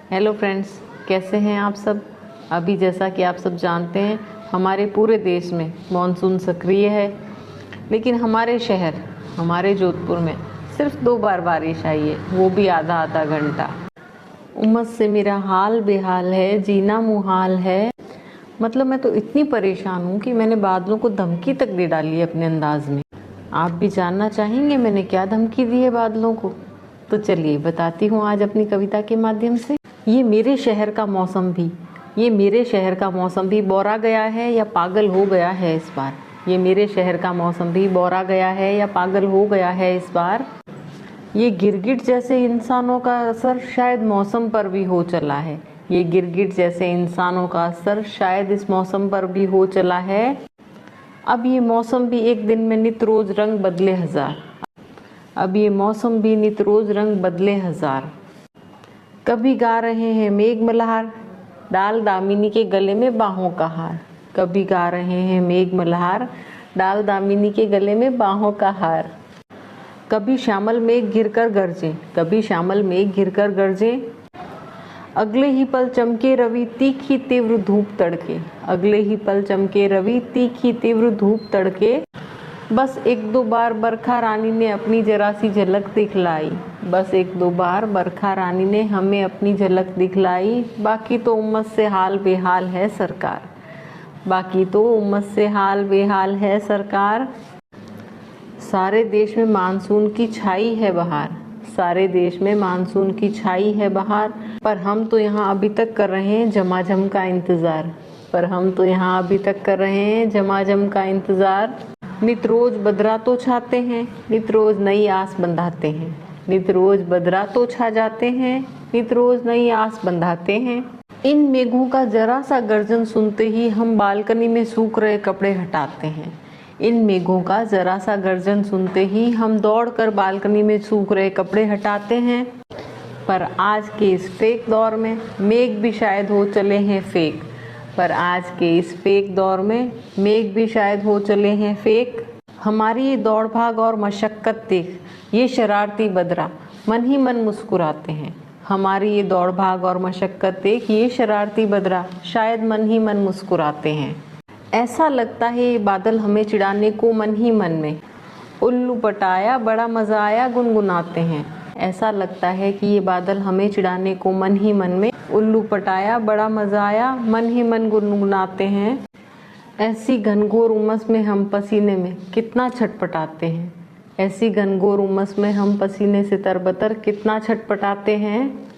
Hello friends, कैसे हैं आप सब। अभी जैसा कि आप सब जानते हैं हमारे पूरे देश में मॉनसून सक्रिय है, लेकिन हमारे शहर हमारे जोधपुर में सिर्फ 2 बार बारिश आई है, वो भी आधा आधा घंटा। उमस से मेरा हाल बेहाल है, जीना मुहाल है। मतलब मैं तो इतनी परेशान हूँ कि मैंने बादलों को धमकी तक दे डाली है अपने अंदाज में। आप भी जानना चाहेंगे मैंने क्या धमकी दी है बादलों को? तो चलिए बताती हूँ आज अपनी कविता के माध्यम से। ये मेरे शहर का मौसम भी बौरा गया है या पागल हो गया है इस बार। ये मेरे शहर का मौसम भी बौरा गया है या पागल हो गया है इस बार। ये गिरगिट जैसे इंसानों का असर शायद मौसम पर भी हो चला है। ये गिरगिट जैसे इंसानों का असर शायद इस मौसम पर भी हो चला है। अब ये मौसम भी एक दिन में नित रोज रंग बदले हजार। अब ये मौसम भी नित रोज रंग बदले हजार। कभी गा रहे हैं मेघ मल्हार, डाल दामिनी के गले में बाहों का हार। कभी गा रहे हैं मेघ मल्हार, डाल दामिनी के गले में बाहों का हार। कभी श्यामल मेघ घिरकर गरजे, कभी श्यामल मेघ घिरकर गरजे। अगले ही पल चमके रवि तीखी तीव्र धूप तड़के। अगले ही पल चमके रवि तीखी तीव्र धूप तड़के। बस 1-2 बार बरखा रानी ने अपनी जरा सी झलक दिखलाई। बस 1-2 बार बरखा रानी ने हमें अपनी झलक दिखलाई। बाकी तो उमस से हाल बेहाल है सरकार। बाकी तो उमस से हाल बेहाल है सरकार। सारे देश में मानसून की छाई है बहार। सारे देश में मानसून की छाई है बहार। पर हम तो यहाँ अभी तक कर रहे हैं झमाझम का इंतज़ार। पर हम तो यहाँ अभी तक कर रहे हैं झमाझम का इंतज़ार। नित रोज बदरा तो छाते हैं, नित रोज नई आस बंधाते हैं। नित रोज बदरा तो छा जाते हैं, नित रोज नई आस बंधाते हैं। इन मेघों का जरा सा गर्जन सुनते ही हम बालकनी में सूख रहे कपड़े हटाते हैं। इन मेघों का जरा सा गर्जन सुनते ही हम दौड़कर बालकनी में सूख रहे कपड़े हटाते हैं। पर आज के इस फेक दौर में मेघ भी शायद हो चले हैं फेक। पर आज के इस फेक दौर में मेघ भी शायद हो चले हैं फेक। हमारी ये दौड़ भाग और मशक्क़त देख ये शरारती बदरा मन ही मन मुस्कुराते हैं। हमारी ये दौड़ भाग और मशक्क़त देख ये शरारती बदरा शायद मन ही मन मुस्कुराते हैं। ऐसा लगता है ये बादल हमें चिढ़ाने को मन ही मन में उल्लू पटाया बड़ा मज़ा आया गुनगुनाते हैं। ऐसा लगता है कि ये बादल हमें चिढ़ाने को मन ही मन में उल्लू पटाया बड़ा मज़ा आया मन ही मन गुनगुनाते हैं। ऐसी घनघोर उमस में हम पसीने में कितना छटपटाते हैं। ऐसी घनघोर उमस में हम पसीने से तरबतर कितना छटपटाते हैं।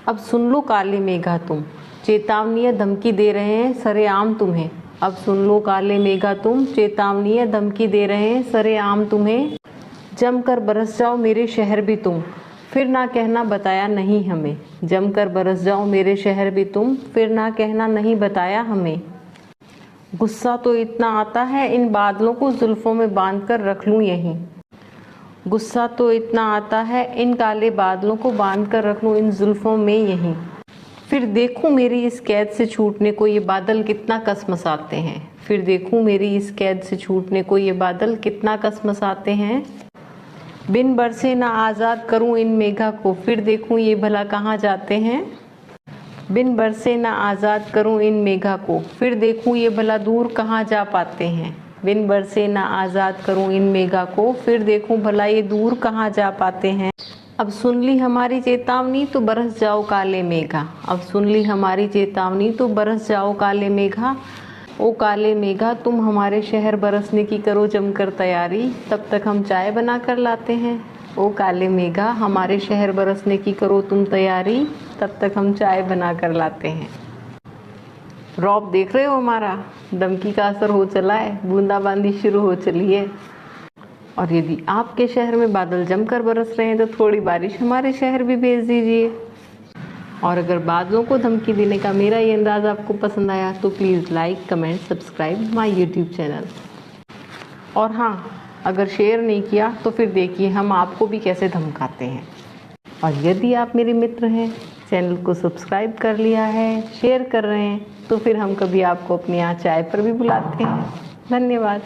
अब सुन लो काले मेघा तुम, चेतावनी धमकी दे रहे हैं सरेआम तुम्हें। अब सुन लो काले मेघा तुम, चेतावनी धमकी दे रहे हैं सरेआम तुम्हें। जमकर बरस जाओ मेरे शहर भी तुम, फिर ना कहना बताया नहीं हमें। जमकर बरस जाओ मेरे शहर भी तुम, फिर ना कहना नहीं बताया हमें। गुस्सा तो इतना आता है इन बादलों को जुल्फों में बांध कर रख लूँ यहीं। गुस्सा तो इतना आता है इन काले बादलों को बांध कर रख लूँ इन जुल्फों में यहीं। फिर देखूं मेरी इस कैद से छूटने को ये बादल कितना कसमसाते हैं। फिर देखूं मेरी इस कैद से छूटने को ये बादल कितना कसमसाते हैं। बिन बरसे ना आज़ाद करूं इन मेघा को, फिर देखूं ये भला कहाँ जाते हैं। बिन बरसे ना आज़ाद करूं इन मेघा को, फिर देखूं ये भला दूर कहाँ जा पाते हैं। बिन बरसे ना आज़ाद करूं इन मेघा को, फिर देखूं भला ये दूर कहाँ जा पाते हैं। अब सुन ली हमारी चेतावनी तो बरस जाओ काले मेघा। अब सुन ली हमारी चेतावनी तो बरस जाओ काले मेघा। ओ काले मेघा तुम हमारे शहर बरसने की करो जमकर तैयारी, तब तक हम चाय बना कर लाते हैं। ओ काले मेघा हमारे शहर बरसने की करो तुम तैयारी, तब तक हम चाय बना कर लाते हैं। रौब देख रहे हो हमारा, धमकी का असर हो चला है, बूंदाबांदी शुरू हो चली है। और यदि आपके शहर में बादल जमकर बरस रहे हैं तो थोड़ी बारिश हमारे शहर भी भेज दीजिए। और अगर बादलों को धमकी देने का मेरा ये अंदाज़ आपको पसंद आया तो please like comment subscribe my YouTube channel. और हाँ, अगर शेयर नहीं किया तो फिर देखिए हम आपको भी कैसे धमकाते हैं। और यदि आप मेरे मित्र हैं, चैनल को सब्सक्राइब कर लिया है, शेयर कर रहे हैं, तो फिर हम कभी आपको अपने यहाँ चाय पर भी बुलाते हैं। धन्यवाद।